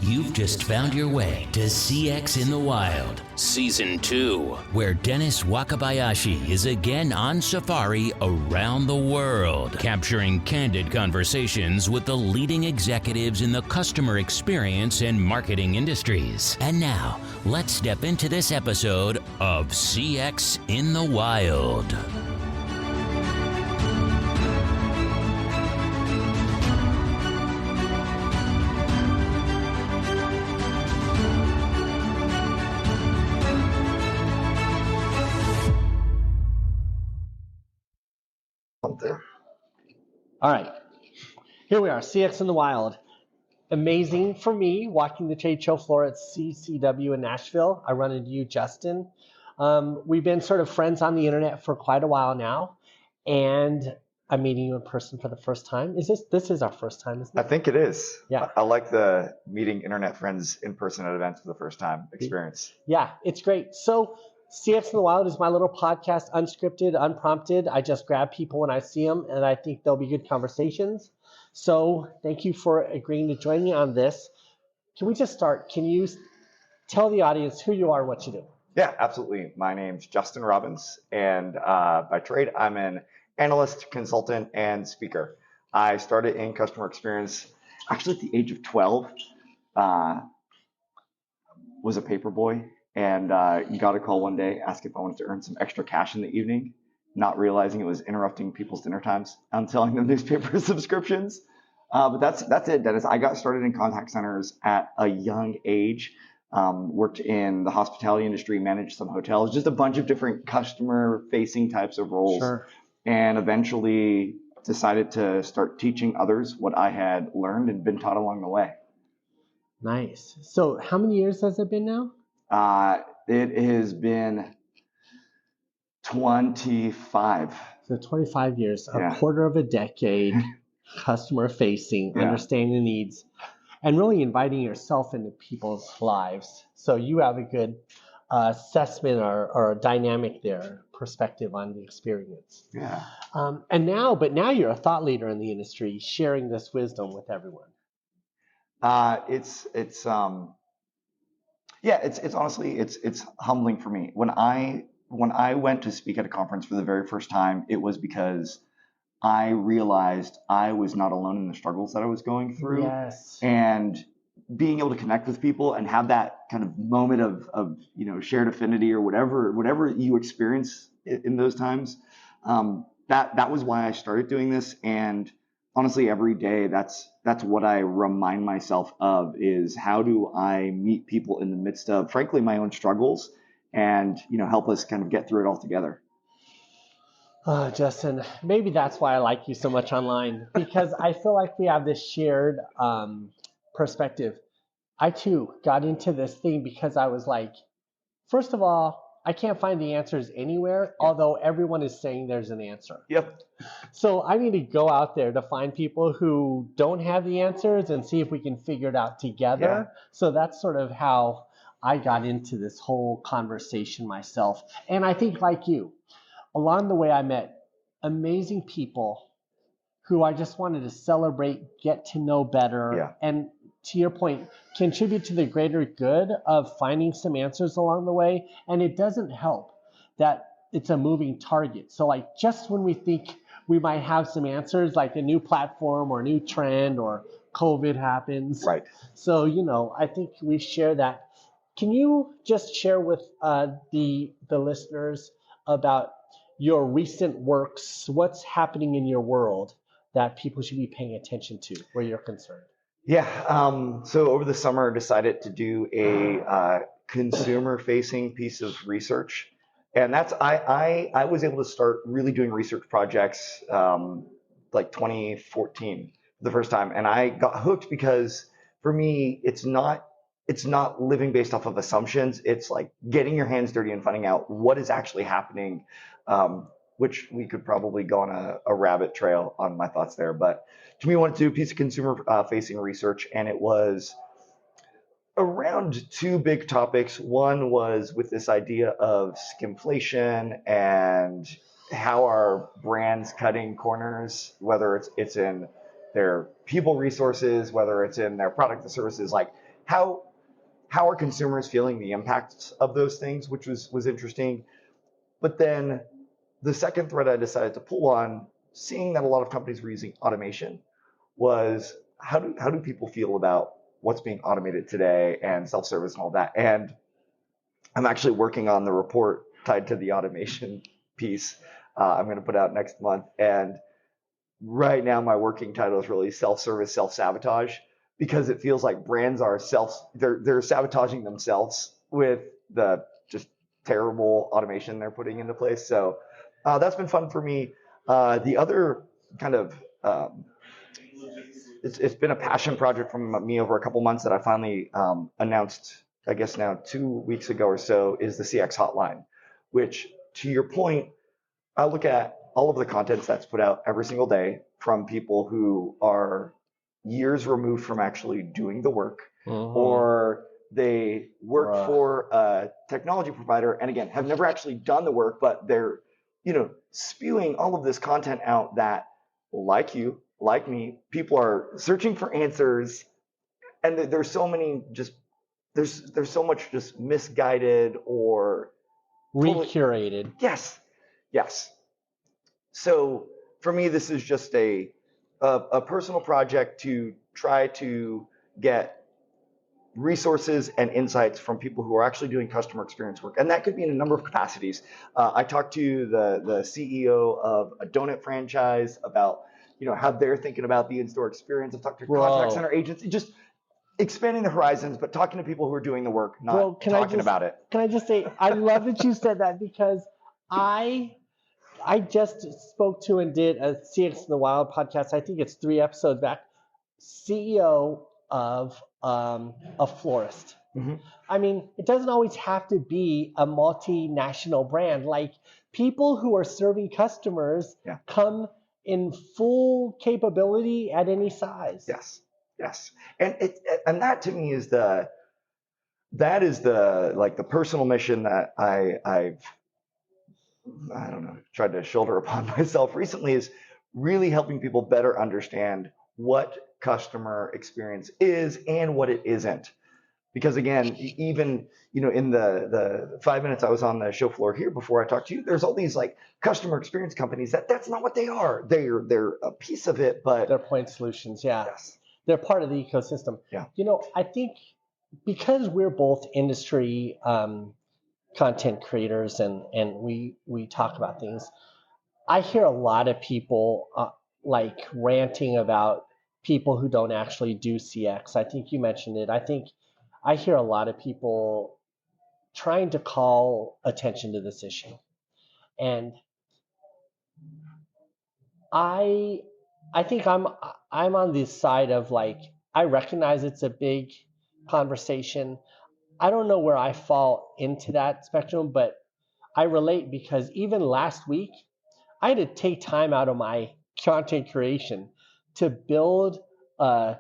You've just found your way to CX in the Wild, Season 2, where Dennis Wakabayashi is again on safari around the world, capturing candid conversations with the leading executives in the customer experience and marketing industries. And now, let's step into this episode of CX in the Wild. All right, here we are, CX in the Wild. Amazing for me, walking the trade show floor at CCW in Nashville. I run into you, Justin. We've been sort of friends on the internet for quite a while now, and I'm meeting you in person for the first time. This is our first time, isn't it? I think it is. Yeah. I like the meeting internet friends in person at events for the first time experience. Yeah, it's great. So CX in the Wild is my little podcast, unscripted, unprompted. I just grab people when I see them, and I think they'll be good conversations. So thank you for agreeing to join me on this. Can we just start? Can you tell the audience who you are, what you do? Yeah, absolutely. My name's Justin Robbins, and by trade, I'm an analyst, consultant, and speaker. I started in customer experience actually at the age of 12. Was a paper boy. And got a call one day, asked if I wanted to earn some extra cash in the evening, not realizing it was interrupting people's dinner times. I'm selling them newspaper subscriptions. But that's it, Dennis. I got started in contact centers at a young age, worked in the hospitality industry, managed some hotels, just a bunch of different customer-facing types of roles. Sure. And eventually decided to start teaching others what I had learned and been taught along the way. Nice. So how many years has it been now? It has been 25. So 25 years, Yeah. a quarter of a decade, customer facing, Yeah. understanding the needs, and really inviting yourself into people's lives. So you have a good assessment or a dynamic there, perspective on the experience. Yeah. But now you're a thought leader in the industry, sharing this wisdom with everyone. It's honestly, it's humbling for me. When I went to speak at a conference for the very first time, it was because I realized I was not alone in the struggles that I was going through. Yes. And being able to connect with people and have that kind of moment of shared affinity or whatever you experience in those times, that was why I started doing this. And honestly, every day, that's what I remind myself of, is how do I meet people in the midst of, frankly, my own struggles and, help us kind of get through it all together. Justin, maybe that's why I like you so much online, because I feel like we have this shared perspective. I too got into this thing because I was like, first of all, I can't find the answers anywhere, although everyone is saying there's an answer. Yep. So I need to go out there to find people who don't have the answers and see if we can figure it out together. Yeah. So that's sort of how I got into this whole conversation myself. And I think, like you, along the way I met amazing people who I just wanted to celebrate, get to know better, and to your point, contribute to the greater good of finding some answers along the way. And it doesn't help that it's a moving target. So like just when we think we might have some answers, like a new platform or a new trend or COVID happens. Right. So, I think we share that. Can you just share with the listeners about your recent works? What's happening in your world that people should be paying attention to where you're concerned? Yeah. So over the summer, I decided to do a consumer-facing piece of research, and that's I was able to start really doing research projects like 2014 for the first time, and I got hooked because for me, it's not living based off of assumptions. It's like getting your hands dirty and finding out what is actually happening. Which we could probably go on a rabbit trail on my thoughts there. But to me, I wanted to do a piece of consumer-facing research, and it was around two big topics. One was with this idea of skimflation and how are brands cutting corners, whether it's in their people resources, whether it's in their product or services, like how are consumers feeling the impacts of those things, which was interesting. But then the second thread I decided to pull on, seeing that a lot of companies were using automation, was how do people feel about what's being automated today and self-service and all that. And I'm actually working on the report tied to the automation piece. I'm going to put out next month. And right now, my working title is really self-service, self-sabotage, because it feels like brands are they're sabotaging themselves with the just terrible automation they're putting into place. So that's been fun for me. The other kind of it's been a passion project from me over a couple months that I finally announced, I guess now 2 weeks ago or so, is the CX hotline, which, to your point, I look at all of the content that's put out every single day from people who are years removed from actually doing the work, or they work for a technology provider and again have never actually done the work, but they're spewing all of this content out that, like you, like me, people are searching for answers, and there's so many just there's so much just misguided or re-curated. Yes. So for me, this is just a personal project to try to get resources and insights from people who are actually doing customer experience work. And that could be in a number of capacities. I talked to the CEO of a donut franchise about how they're thinking about the in-store experience. I've talked to contact center agents, just expanding the horizons, but talking to people who are doing the work, not talking about it. Can I just say, I love that you said that, because I just spoke to and did a CX in the Wild podcast. I think it's 3 episodes back. CEO of a florist. Mm-hmm. I mean, it doesn't always have to be a multinational brand. Like, people who are serving customers come in full capability at any size. Yes. And that to me is the personal mission that I've I don't know, tried to shoulder upon myself recently, is really helping people better understand what customer experience is and what it isn't. Because again, even in the 5 minutes I was on the show floor here before I talked to you, there's all these like customer experience companies that's not what they are. They're a piece of it, but they're point solutions. Yeah. Yes. They're part of the ecosystem. Yeah. I think because we're both industry content creators and we talk about things, I hear a lot of people like ranting about people who don't actually do CX. I think you mentioned it. I think I hear a lot of people trying to call attention to this issue. And I think I'm on the side of, like, I recognize it's a big conversation. I don't know where I fall into that spectrum, but I relate, because even last week, I had to take time out of my content creation to build a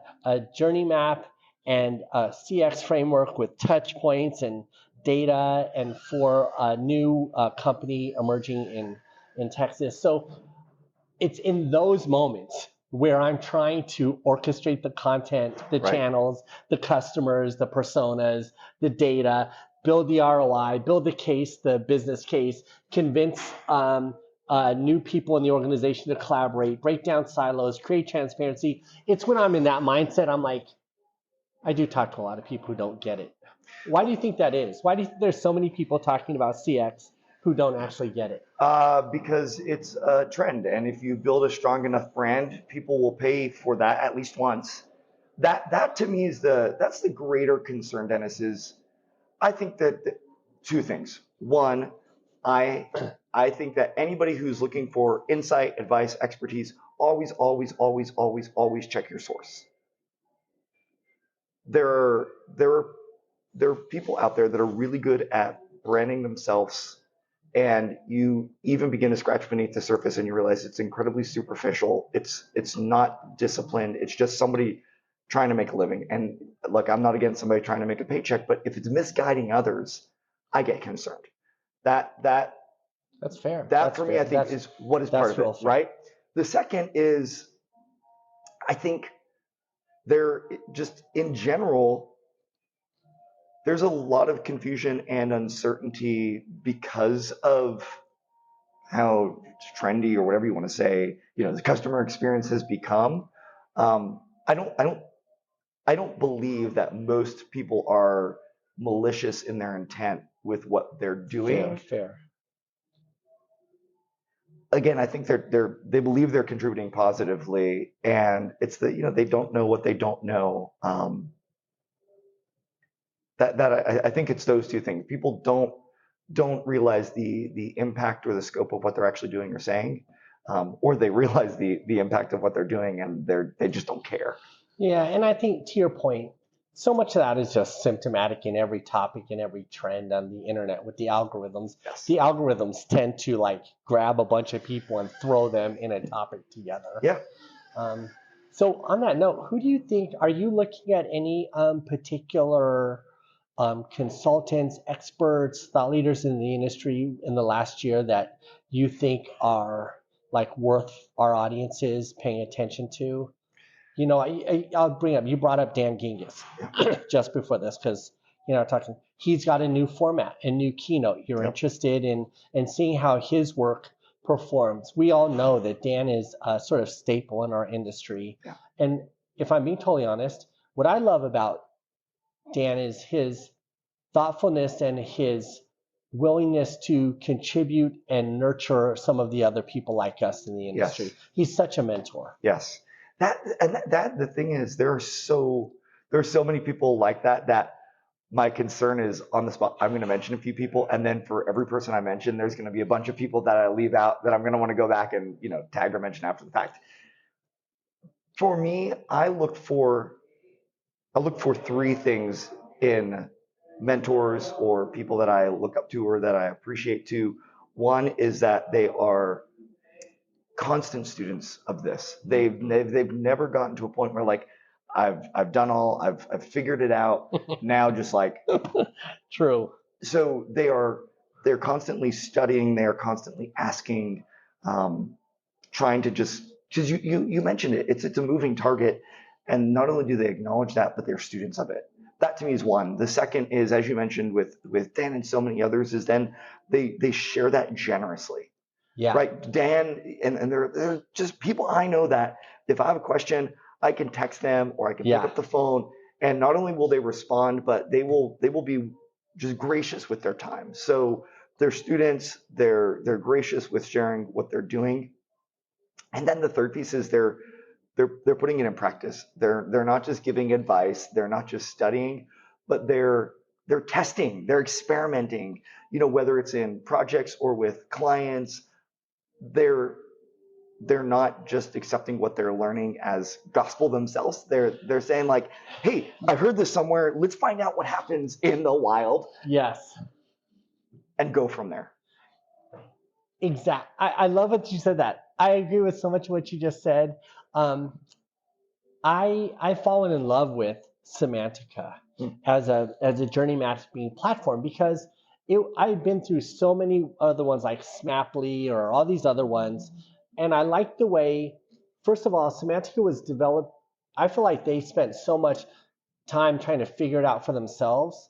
journey map and a CX framework with touch points and data, and for a new company emerging in Texas. So it's in those moments where I'm trying to orchestrate the content, the channels, the customers, the personas, the data, build the ROI, build the case, the business case, convince new people in the organization to collaborate, break down silos, create transparency. It's when I'm in that mindset, I'm like, I do talk to a lot of people who don't get it. Why do you think that is? Why do you think there's so many people talking about CX who don't actually get it? Because it's a trend, and if you build a strong enough brand, people will pay for that at least once. That to me is that's the greater concern, Dennis. Is I think that 2 things. One, I think that anybody who's looking for insight, advice, expertise, always check your source. There are people out there that are really good at branding themselves, and you even begin to scratch beneath the surface and you realize it's incredibly superficial. It's not disciplined. It's just somebody trying to make a living. And look, I'm not against somebody trying to make a paycheck, but if it's misguiding others, I get concerned. That's fair. That for me, I think, is what is part of it, right? The second is, I think there just in general, there's a lot of confusion and uncertainty because of how trendy or whatever you want to say, the customer experience has become. I don't believe that most people are malicious in their intent with what they're doing. Fair. Again, I think they believe they're contributing positively, and it's that they don't know what they don't know. I think it's those two things. People don't realize the impact or the scope of what they're actually doing or saying, or they realize the impact of what they're doing and they just don't care. Yeah, and I think to your point, so much of that is just symptomatic in every topic and every trend on the internet with the algorithms. Yes. The algorithms tend to grab a bunch of people and throw them in a topic together. Yeah. So on that note, who do you think, are you looking at any particular consultants, experts, thought leaders in the industry in the last year that you think are worth our audiences paying attention to? I'll bring up, you brought up Dan Gingiss just before this because, he's got a new format, a new keynote. You're interested in seeing how his work performs. We all know that Dan is a sort of staple in our industry. Yeah. And if I'm being totally honest, what I love about Dan is his thoughtfulness and his willingness to contribute and nurture some of the other people like us in the industry. Yes. He's such a mentor. Yes. The thing is, there are so many people like that my concern is on the spot. I'm going to mention a few people, and then for every person I mention, there's going to be a bunch of people that I leave out that I'm going to want to go back and tag or mention after the fact. For me, I look for three things in mentors or people that I look up to or that I appreciate too. One is that they are constant students of this. They've never gotten to a point where I've done all, I've figured it out. Now just True. So they're constantly studying, they're constantly asking, trying to just, because you mentioned it, it's a moving target. And not only do they acknowledge that, but they're students of it. That to me is one. The second is, as you mentioned with Dan and so many others, is then they share that generously. Yeah. Right. Dan and they're just people I know that if I have a question, I can text them or I can pick up the phone, and not only will they respond, but they will be just gracious with their time. So they're students, they're gracious with sharing what they're doing. And then the third piece is they're putting it in practice. They're not just giving advice, they're not just studying, but they're testing, they're experimenting, whether it's in projects or with clients. They're not just accepting what they're learning as gospel themselves. They're saying hey, I heard this somewhere. Let's find out what happens in the wild. Yes. And go from there. Exactly. I love what you said that. I agree with so much of what you just said. I've fallen in love with Semantica as a journey mapping platform because I've been through so many other ones like Snaply or all these other ones. And I like the way, first of all, Semantica was developed. I feel like they spent so much time trying to figure it out for themselves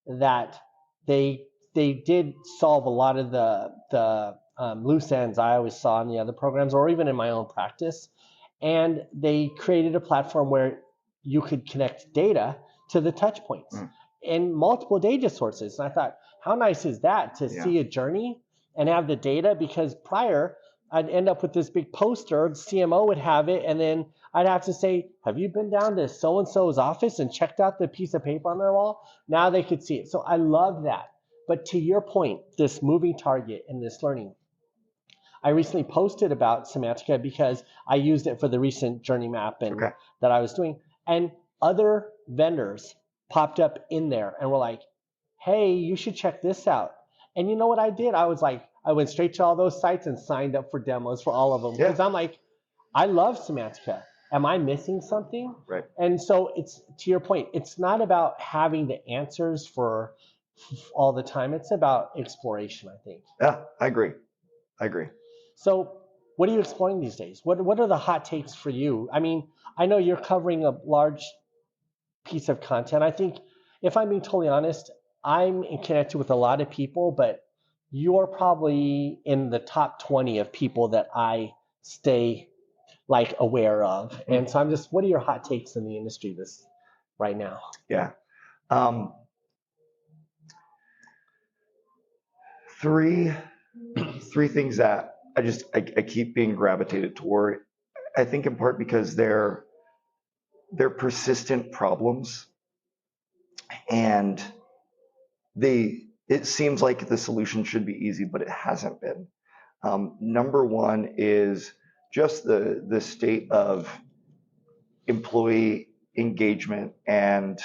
that they did solve a lot of the loose ends I always saw in the other programs or even in my own practice. And they created a platform where you could connect data to the touch points and multiple data sources. And I thought, how nice is that to see a journey and have the data? Because prior, I'd end up with this big poster, the CMO would have it, and then I'd have to say, have you been down to so-and-so's office and checked out the piece of paper on their wall? Now they could see it. So I love that. But to your point, this moving target and this learning, I recently posted about Semantica because I used it for the recent journey map that I was doing. And other vendors popped up in there and were like, hey, you should check this out. And you know what I did? I went straight to all those sites and signed up for demos for all of them. Because I'm like, I love Semantica. Am I missing something? Right. And so it's, to your point, it's not about having the answers for all the time. It's about exploration, I think. Yeah, I agree. So what are you exploring these days? What are the hot takes for you? I mean, I know you're covering a large piece of content. I think if I'm being totally honest, I'm connected with a lot of people, but you're probably in the top 20 of people that I stay like aware of. And so I'm just, what are your hot takes in the industry this right now? Yeah. Three things that I keep being gravitated toward. I think in part because they're persistent problems, and it seems like the solution should be easy, but it hasn't been. Number one is just the state of employee engagement and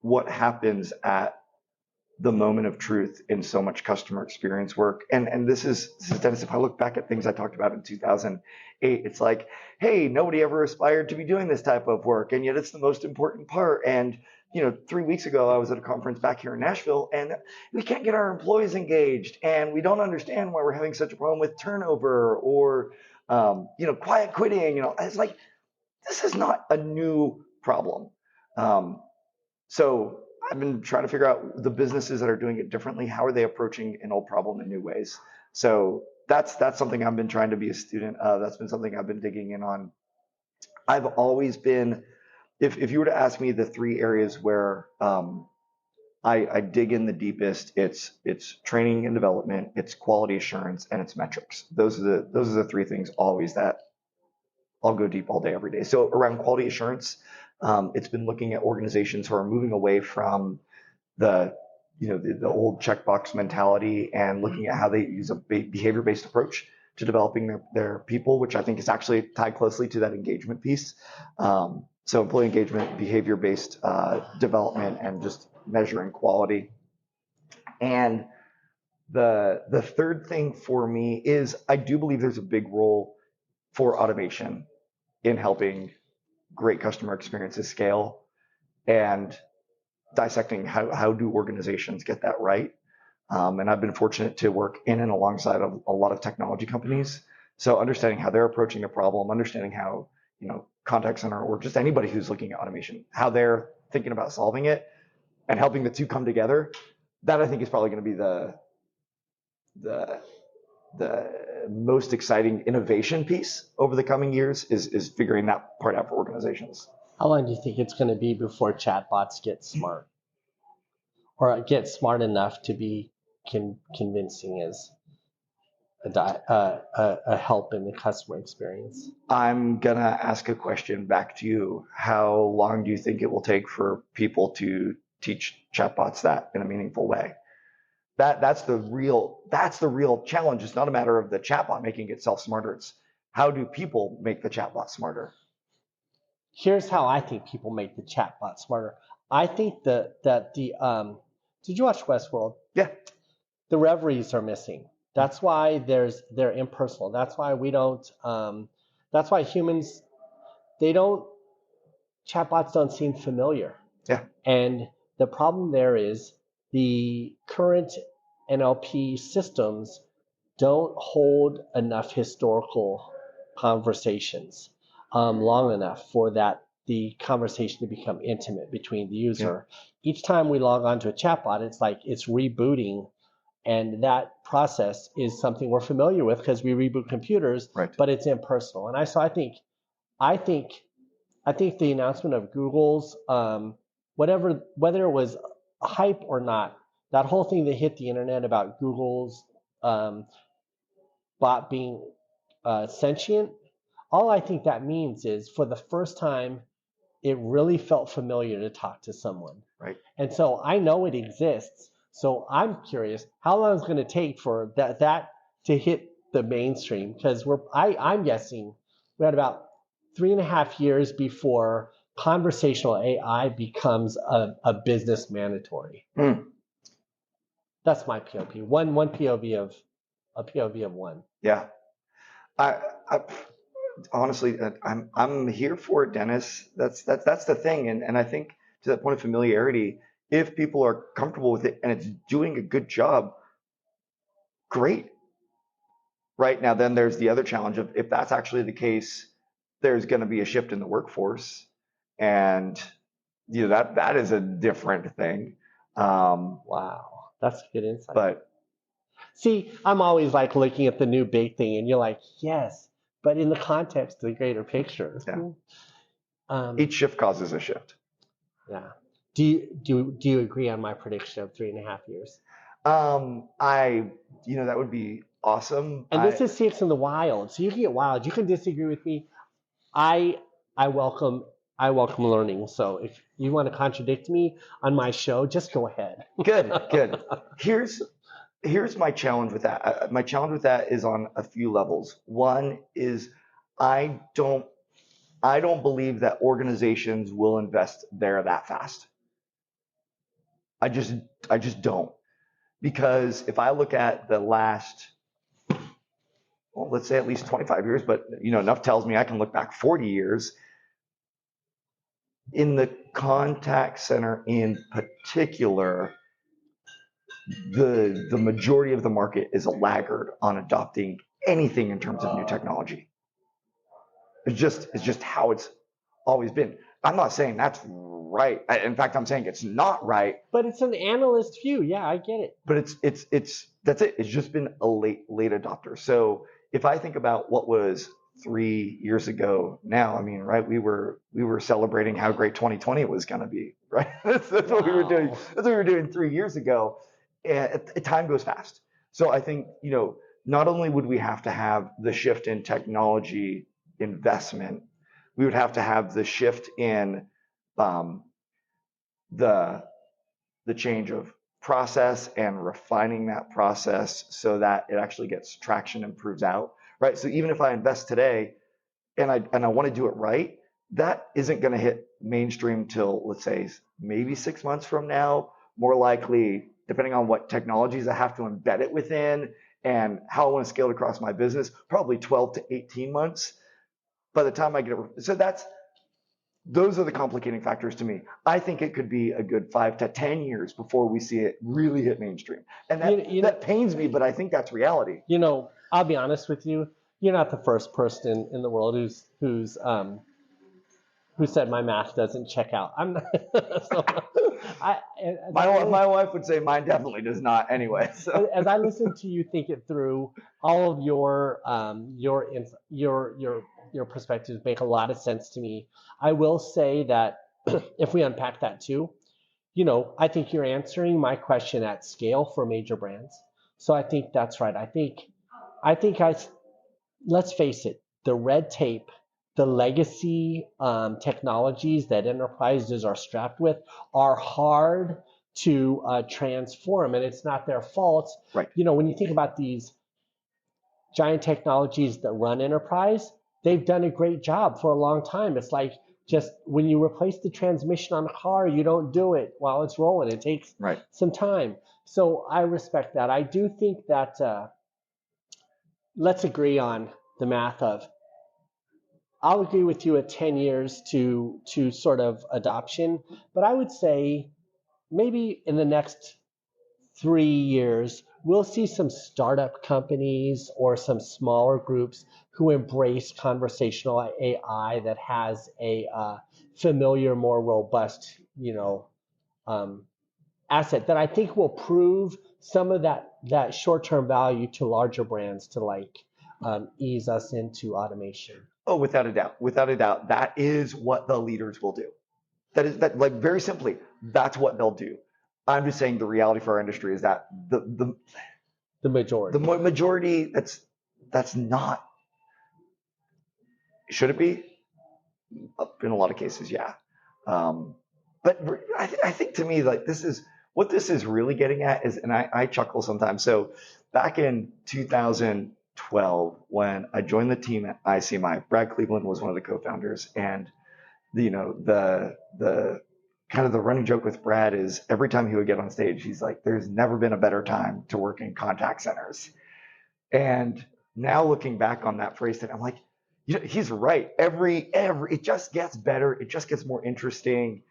what happens at the moment of truth in so much customer experience work. And this is Dennis, if I look back at things I talked about in 2008, it's like, hey, nobody ever aspired to be doing this type of work, and yet it's the most important part. And 3 weeks ago, I was at a conference back here in Nashville, and we can't get our employees engaged, and we don't understand why we're having such a problem with turnover or quiet quitting. It's like, this is not a new problem. So I've been trying to figure out the businesses that are doing it differently. How are they approaching an old problem in new ways? So that's something I've been trying to be a student of. That's been something I've been digging in on. I've always been, if you were to ask me the three areas where I dig in the deepest, it's training and development, it's quality assurance, and it's metrics. Those are the three things always that I'll go deep all day, every day. So around quality assurance, it's been looking at organizations who are moving away from the old checkbox mentality and looking at how they use a behavior-based approach to developing their people, which I think is actually tied closely to that engagement piece. So employee engagement, behavior-based development, and just measuring quality. And the third thing for me is I do believe there's a big role for automation in helping great customer experiences scale, and dissecting how do organizations get that right. And I've been fortunate to work in and alongside of a lot of technology companies. So understanding how they're approaching a problem, understanding how, contact center or just anybody who's looking at automation, how they're thinking about solving it and helping the two come together. That I think is probably going to be the most exciting innovation piece over the coming years is figuring that part out for organizations. How long do you think it's going to be before chatbots get smart, or get smart enough to be convincing as a help in the customer experience? I'm gonna ask a question back to you. How long do you think it will take for people to teach chatbots that in a meaningful way? That's the real challenge. It's not a matter of the chatbot making itself smarter. It's how do people make the chatbot smarter? Here's how I think people make the chatbot smarter. I think that the did you watch Westworld? Yeah. The reveries are missing. That's why they're impersonal. That's why we don't. That's why humans, chatbots don't seem familiar. Yeah. And the problem there is the current NLP systems don't hold enough historical conversations long enough for the conversation to become intimate between the user. Yeah. Each time we log on to a chatbot, it's like it's rebooting, and that process is something we're familiar with because we reboot computers, right. But it's impersonal. And I think the announcement of Google's whether it was hype or not, that whole thing that hit the internet about Google's bot being sentient, all I think that means is for the first time, it really felt familiar to talk to someone. Right. And so I know it exists. So I'm curious how long it's going to take for that to hit the mainstream, because I'm guessing we're at about 3.5 years before conversational AI becomes a business mandatory. That's my POV. One POV of a POV of one. Yeah. I honestly, I'm here for it, Dennis. That's the thing. And I think to that point of familiarity, if people are comfortable with it and it's doing a good job, great. Right now, then there's the other challenge of if that's actually the case, there's going to be a shift in the workforce, and that is a different thing. Wow, that's good insight. But see, I'm always like looking at the new big thing, and you're like, yes, but in the context of the greater picture. Yeah. Each shift causes a shift. Yeah. Do you agree on my prediction of 3.5 years? That would be awesome. And this is CX in the wild, so you can get wild. You can disagree with me. I welcome learning. So if you want to contradict me on my show, just go ahead. Good. Here's my challenge with that. My challenge with that is on a few levels. One is I don't believe that organizations will invest there that fast. I just don't. Because if I look at the last, well, let's say at least 25 years, but enough tells me I can look back 40 years. In the contact center in particular, the majority of the market is a laggard on adopting anything in terms of new technology. It's just how it's always been. I'm not saying that's right. In fact, I'm saying it's not right. But it's an analyst view. Yeah, I get it. But it's that's it. It's just been a late adopter. So if I think about what was 3 years ago now, I mean, right, we were celebrating how great 2020 was going to be, right? That's what we were doing. That's what we were doing 3 years ago. And time goes fast. So I think, not only would we have to have the shift in technology investment, we would have to have the shift in the change of process and refining that process so that it actually gets traction and proves out, right? So even if I invest today and I want to do it right, that isn't going to hit mainstream till, let's say, maybe 6 months from now, more likely, depending on what technologies I have to embed it within and how I want to scale it across my business, probably 12 to 18 months by the time I get it. So those are the complicating factors to me. I think it could be a good 5 to 10 years before we see it really hit mainstream. And that pains me, but I think that's reality. I'll be honest with you. You're not the first person in the world who said my math doesn't check out. I'm not. So, my wife would say mine definitely does not anyway. So. As I listen to you think it through, all of your perspectives make a lot of sense to me. I will say that if we unpack that too, I think you're answering my question at scale for major brands. So I think that's right. Let's face it, the red tape, the legacy technologies that enterprises are strapped with are hard to transform, and it's not their fault. Right. When you think about these giant technologies that run enterprise, they've done a great job for a long time. It's like just when you replace the transmission on a car, you don't do it while it's rolling. It takes some time. So I respect that. I do think that let's agree on the math of, I'll agree with you at 10 years to sort of adoption, but I would say maybe in the next 3 years, we'll see some startup companies or some smaller groups who embrace conversational AI that has a familiar, more robust, asset that I think will prove some of that short-term value to larger brands to ease us into automation. Oh, without a doubt, that is what the leaders will do. That very simply, that's what they'll do. I'm just saying the reality for our industry is that the majority that's not. Should it be? In a lot of cases, yeah. But I think to me, this is really getting at is, and I chuckle sometimes. So back in 2012, when I joined the team at ICMI, Brad Cleveland was one of the co-founders, and the kind of the running joke with Brad is every time he would get on stage, he's like, "There's never been a better time to work in contact centers." And now looking back on that phrase, I'm like, he's right. Every it just gets better. It just gets more interesting,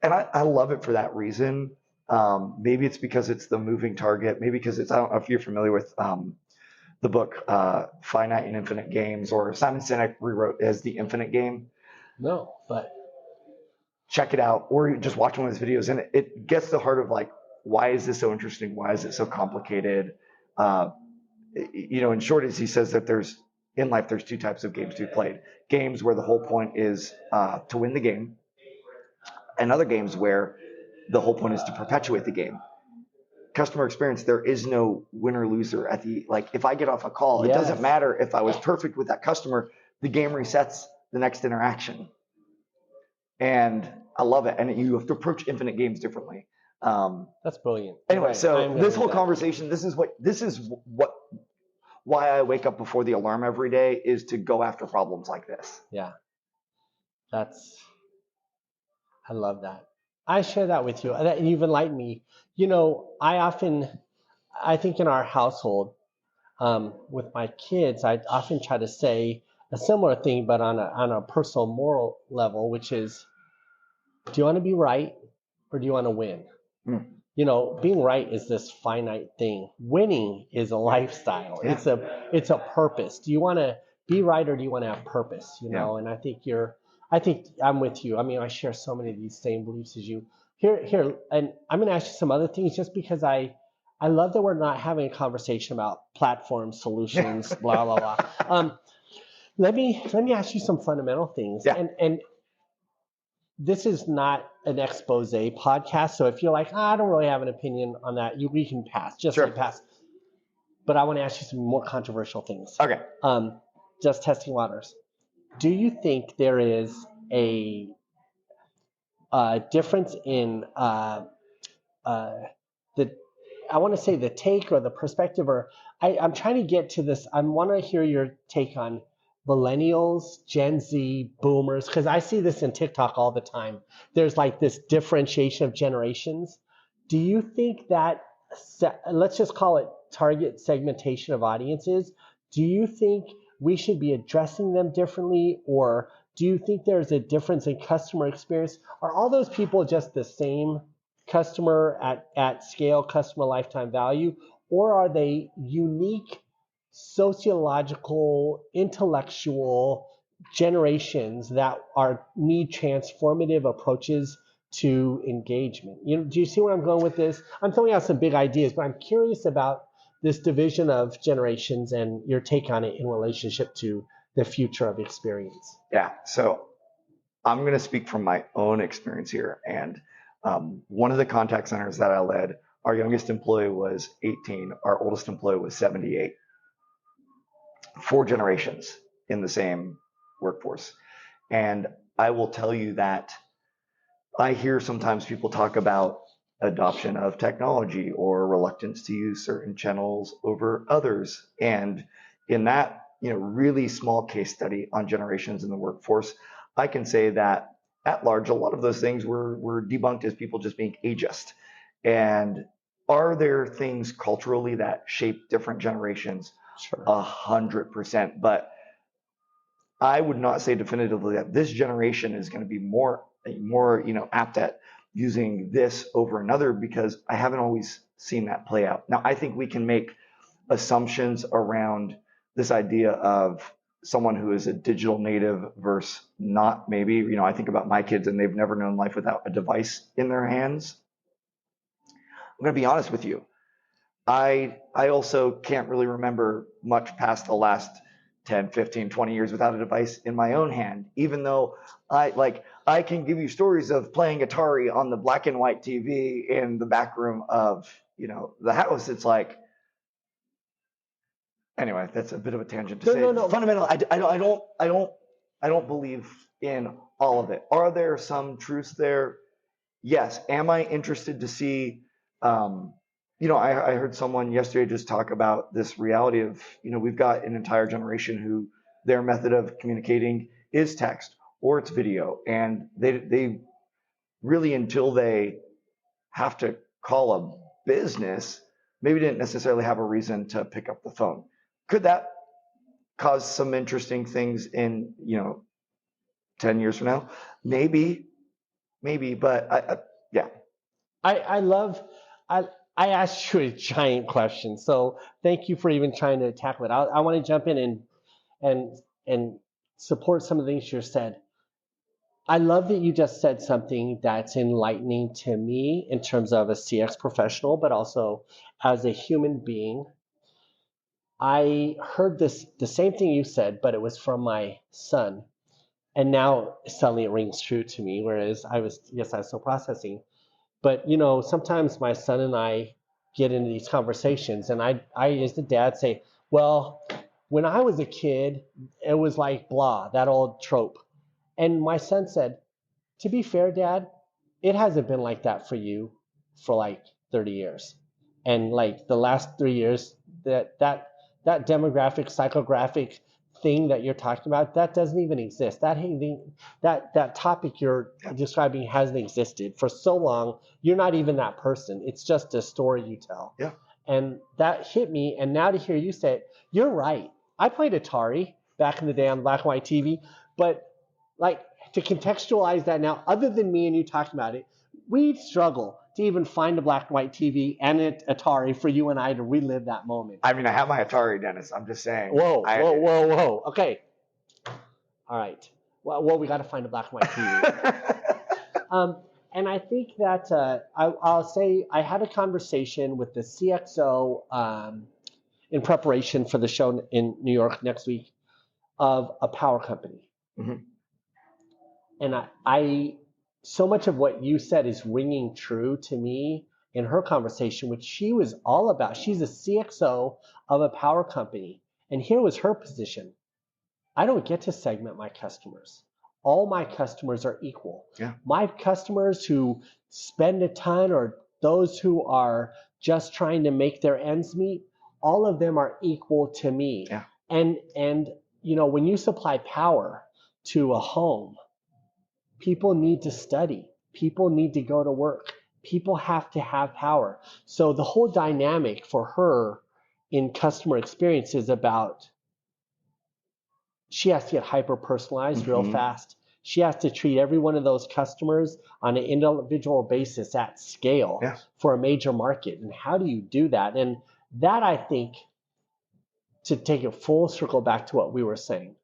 and I love it for that reason. Maybe it's because it's the moving target. Maybe because I don't know if you're familiar with the book Finite and Infinite Games, or Simon Sinek rewrote as The Infinite Game. No, but check it out, or just watch one of his videos, and it gets to the heart of like, why is this so interesting? Why is it so complicated? In short, as he says that in life, there's two types of games to be played. Games where the whole point is to win the game, and other games where the whole point is to perpetuate the game. Customer experience, there is no winner loser if I get off a call, It doesn't matter if I was perfect with that customer, the game resets the next interaction. And I love it. And you have to approach infinite games differently. That's brilliant. Anyway, Right. so this whole conversation, this is why I wake up before the alarm every day, is to go after problems like this. Yeah. I love that. I share that with you. And you've enlightened me. I think in our household, with my kids, I often try to say a similar thing, but on a personal moral level, which is, do you want to be right or do you want to win? Being right is this finite thing. Winning is a lifestyle. Yeah. It's a purpose. Do you want to be right or do you want to have purpose? And I think I'm with you. I mean, I share so many of these same beliefs as you. Here, and I'm going to ask you some other things just because I love that we're not having a conversation about platform solutions, blah, blah, blah. Let me ask you some fundamental things. Yeah. And this is not an expose podcast, so if you're like, I don't really have an opinion on that, we can pass. Just sure. pass. But I want to ask you some more controversial things. Okay. Just testing waters. Do you think there is a difference in I want to say the take or the perspective, or I'm trying to get to this. I want to hear your take on millennials, Gen Z, boomers, because I see this in TikTok all the time. There's like this differentiation of generations. Do you think that, let's just call it target segmentation of audiences, do you think we should be addressing them differently, or do you think there's a difference in customer experience? Are all those people just the same customer at scale, customer lifetime value, or are they unique sociological, intellectual generations that need transformative approaches to engagement? Do you see where I'm going with this? I'm throwing out some big ideas, but I'm curious about this division of generations and your take on it in relationship to the future of experience. Yeah. So I'm going to speak from my own experience here. And one of the contact centers that I led, our youngest employee was 18. Our oldest employee was 78. 4 generations in the same workforce. And I will tell you that I hear sometimes people talk about adoption of technology or reluctance to use certain channels over others. And in that, really small case study on generations in the workforce, I can say that at large, a lot of those things were debunked as people just being ageist. And are there things culturally that shape different generations? Sure. 100%. But I would not say definitively that this generation is going to be more apt at using this over another, because I haven't always seen that play out. Now, I think we can make assumptions around this idea of someone who is a digital native versus not. Maybe, I think about my kids and they've never known life without a device in their hands. I'm going to be honest with you. I also can't really remember much past the last 10, 15, 20 years without a device in my own hand, even though I can give you stories of playing Atari on the black and white TV in the back room of, the house. It's like, anyway, that's a bit of a tangent to say. No. Fundamentally, I don't believe in all of it. Are there some truths there? Yes. Am I interested to see, I heard someone yesterday just talk about this reality of, we've got an entire generation who their method of communicating is text or it's video. And they really, until they have to call a business, maybe didn't necessarily have a reason to pick up the phone. Could that cause some interesting things in, 10 years from now? Maybe, but yeah. I asked you a giant question, so thank you for even trying to tackle it. I want to jump in and support some of the things you said. I love that you just said something that's enlightening to me in terms of a CX professional, but also as a human being. I heard the same thing you said, but it was from my son. And now suddenly it rings true to me, whereas I was still processing. But sometimes my son and I get into these conversations, and I as the dad say, well, when I was a kid, it was like blah, that old trope. And my son said, to be fair, Dad, it hasn't been like that for you for like 30 years. And like the last 3 years, that demographic, psychographic thing that you're talking about, that doesn't even exist. That topic you're describing hasn't existed for so long. You're not even that person. It's just a story you tell. Yeah. And that hit me. And now to hear you say it, you're right. I played Atari back in the day on black and white TV, but like to contextualize that now, other than me and you talking about it, we struggle to even find a black and white TV and an Atari for you and I to relive that moment. I mean, I have my Atari, Dennis. I'm just saying. Whoa. Okay. All right. Well, we got to find a black and white TV. And I think that I'll say I had a conversation with the CXO in preparation for the show in New York next week of a power company. Mm-hmm. And I so much of what you said is ringing true to me in her conversation, which she was all about. She's a CXO of a power company. And here was her position. I don't get to segment my customers. All my customers are equal. Yeah. My customers who spend a ton or those who are just trying to make their ends meet, all of them are equal to me. Yeah. And when you supply power to a home, people need to study. People need to go to work. People have to have power. So the whole dynamic for her in customer experience is about she has to get hyper personalized real fast. She has to treat every one of those customers on an individual basis at scale for a major market. And how do you do that? And that, I think, to take it full circle back to what we were saying,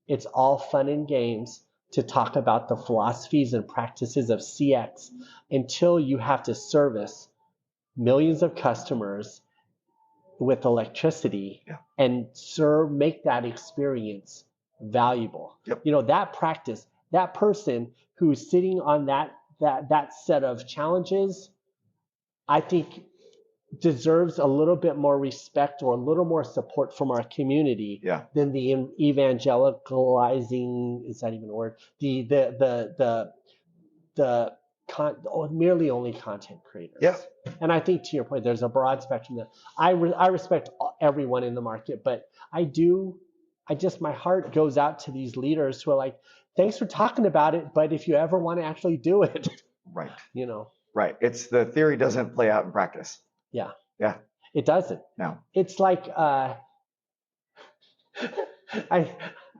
it's all fun and games to talk about the philosophies and practices of CX until you have to service millions of customers with electricity and make that experience valuable. Yep. That practice, that person who's sitting on that set of challenges, I think deserves a little bit more respect or a little more support from our community than the evangelicalizing, is that even a word? Merely only content creators. Yeah. And I think to your point, there's a broad spectrum there. I respect everyone in the market, but my heart goes out to these leaders who are like, thanks for talking about it, but if you ever want to actually do it, right. Right. It's the theory doesn't play out in practice. Yeah. Yeah. It doesn't. No. It's like, I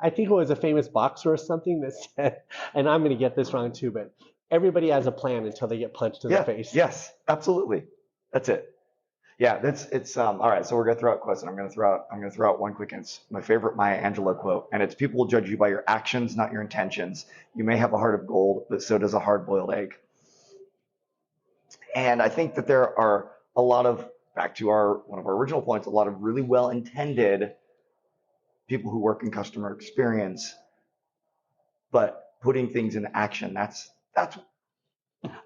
think it was a famous boxer or something that said, and I'm going to get this wrong too, but everybody has a plan until they get punched in the face. Yes, absolutely. That's it. Yeah, it's all right. So we're gonna throw out quotes, and I'm gonna throw out one quick. It's my favorite Maya Angelou quote, and it's: "People will judge you by your actions, not your intentions. You may have a heart of gold, but so does a hard-boiled egg." And I think that there are a lot of, back to one of our original points, a lot of really well-intended people who work in customer experience, but putting things into action. That's I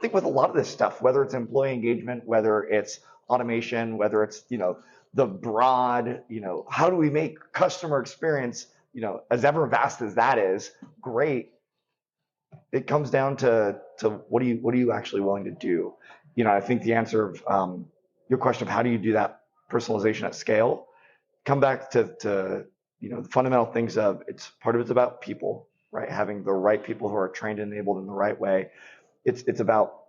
think with a lot of this stuff, whether it's employee engagement, whether it's automation, whether it's, the broad, how do we make customer experience, as ever vast as that is, great. It comes down to what are you actually willing to do? I think the answer of your question of how do you do that personalization at scale, come back to the fundamental things of part of it's about people, right? Having the right people who are trained and enabled in the right way. It's about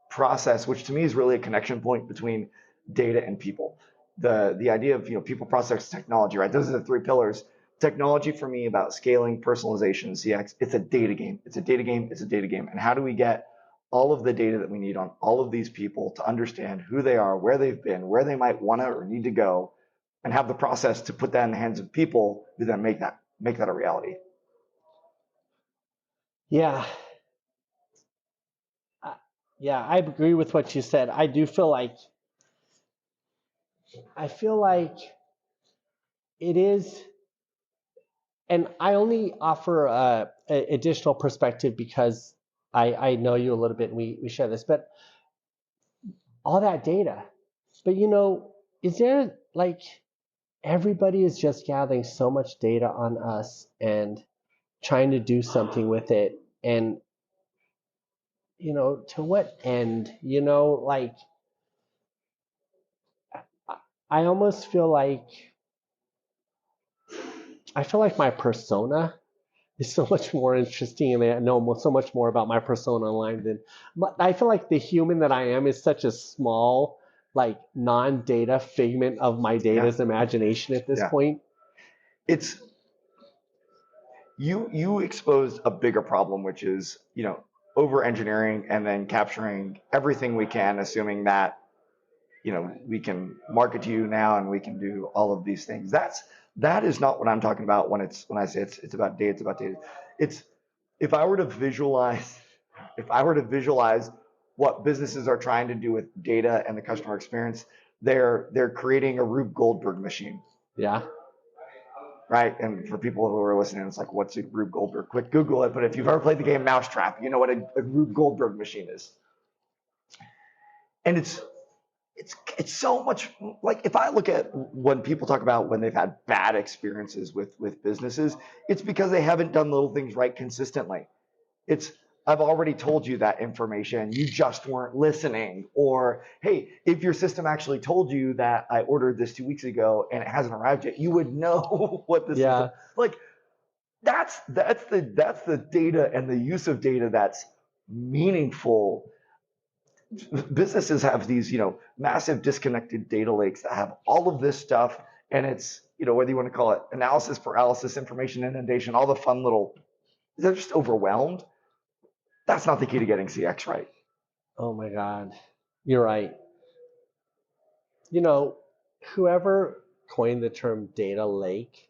process, which to me is really a connection point between data and people. The idea of people, process, technology, right? Those are the three pillars. Technology for me about scaling, personalization, CX. It's a data game. It's a data game. It's a data game. And how do we get all of the data that we need on all of these people to understand who they are, where they've been, where they might want to or need to go, and have the process to put that in the hands of people who then make that a reality. Yeah. Uh, yeah, I agree with what you said. I feel like it is, and I only offer a additional perspective because I know you a little bit and we share this, but all that data. But is there like everybody is just gathering so much data on us and trying to do something with it. And, to what end? Like I almost I feel like my persona is so much more interesting, and I know so much more about my persona online than. But I feel like the human that I am is such a small, like non-data figment of my data's imagination at this point. It's you exposed a bigger problem, which is over engineering and then capturing everything we can, assuming that we can market to you now and we can do all of these things. That is not what I'm talking about when I say it's about data. It's about data. It's if I were to visualize what businesses are trying to do with data and the customer experience, they're creating a Rube Goldberg machine. Yeah. Right. And for people who are listening, it's like, what's a Rube Goldberg? Quick Google it. But if you've ever played the game Mousetrap, you know what a Rube Goldberg machine is. And it's so much like, if I look at when people talk about when they've had bad experiences with businesses, it's because they haven't done little things right consistently. I've already told you that information, you just weren't listening. Or, hey, if your system actually told you that I ordered this 2 weeks ago and it hasn't arrived yet, you would know what this is. Like that's the data and the use of data that's meaningful. Businesses have these, massive disconnected data lakes that have all of this stuff, and it's, whether you want to call it analysis paralysis, information inundation, all the fun little, they're just overwhelmed. That's not the key to getting CX right. Oh my God, you're right. Whoever coined the term data lake,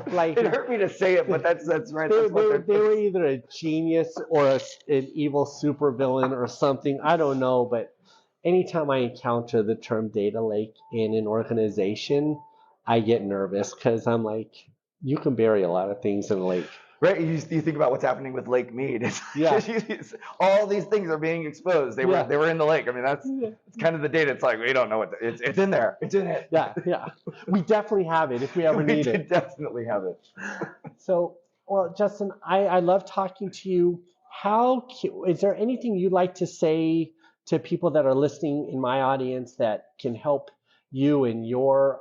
like it hurt me to say it, but that's right. They were either a genius or an evil supervillain or something. I don't know, but anytime I encounter the term data lake in an organization, I get nervous because I'm like, you can bury a lot of things in a lake. Right, you think about what's happening with Lake Mead. All these things are being exposed. They were in the lake. I mean, that's kind of the data. It's like we don't know what it's in there. It's in it. Yeah. We definitely have it if we ever need it. We definitely have it. So, well, Justin, I love talking to you. Is there anything you'd like to say to people that are listening in my audience that can help you in your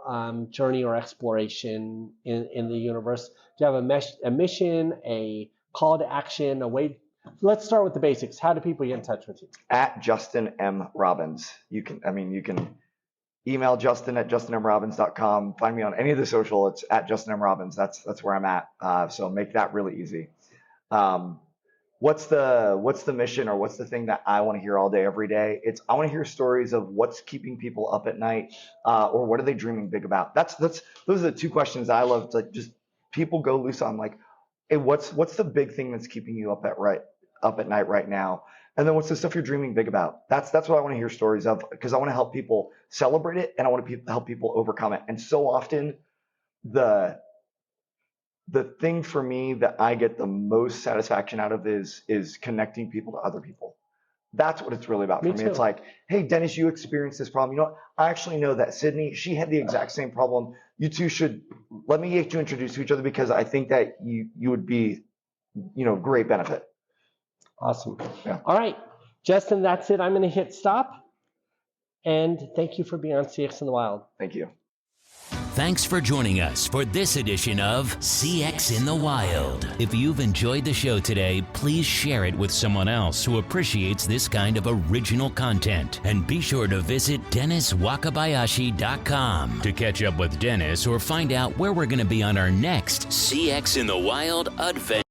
journey or exploration in the universe? Do you have a mission, a call to action, a way? Let's start with the basics. How do people get in touch with you? At Justin M. Robbins. You can email Justin at justinmrobbins.com. Find me on any of the social. It's at Justin M. Robbins. That's where I'm at. So make that really easy. What's the mission, or what's the thing that I want to hear all day, every day? I want to hear stories of what's keeping people up at night, or what are they dreaming big about? Those are the two questions I love to just people go loose on. Like, hey, what's the big thing that's keeping you up at night right now? And then what's the stuff you're dreaming big about? That's what I want to hear stories of, because I want to help people celebrate it, and I want to help people overcome it. And so often the thing for me that I get the most satisfaction out of is connecting people to other people. That's what it's really about for me. It's like, hey, Dennis, you experienced this problem. I actually know that Sydney, she had the exact same problem. You two let me get you introduced to each other, because I think that you would be, great benefit. Awesome. Yeah. All right, Justin, that's it. I'm going to hit stop. And thank you for being on CX in the Wild. Thank you. Thanks for joining us for this edition of CX in the Wild. If you've enjoyed the show today, please share it with someone else who appreciates this kind of original content. And be sure to visit DennisWakabayashi.com to catch up with Dennis or find out where we're going to be on our next CX in the Wild adventure.